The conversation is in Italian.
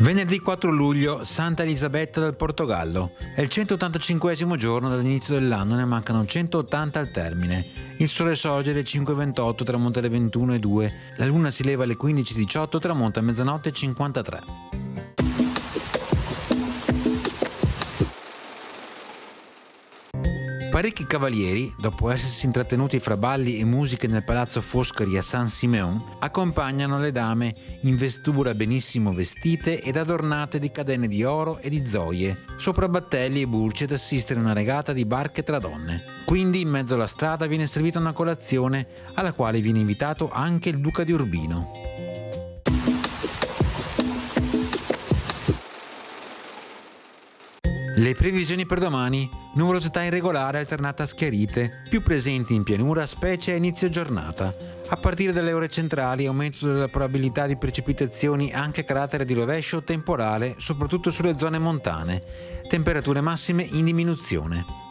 Venerdì 4 luglio, Santa Elisabetta del Portogallo. È il 185esimo giorno dall'inizio dell'anno, ne mancano 180 al termine. Il sole sorge alle 5:28, tramonta alle 21:02. La luna si leva alle 15:18, tramonta a mezzanotte e 53. Parecchi cavalieri, dopo essersi intrattenuti fra balli e musiche nel palazzo Foscari a San Simeon, accompagnano le dame in vesture benissimo vestite ed adornate di cadene di oro e di gioie, sopra battelli e burci ad assistere a una regata di barche tra donne. Quindi in mezzo alla strada viene servita una colazione alla quale viene invitato anche il duca di Urbino. Le previsioni per domani: nuvolosità irregolare alternata a schiarite, più presenti in pianura specie a inizio giornata. A partire dalle ore centrali aumento della probabilità di precipitazioni anche a carattere di rovescio temporale, soprattutto sulle zone montane. Temperature massime in diminuzione.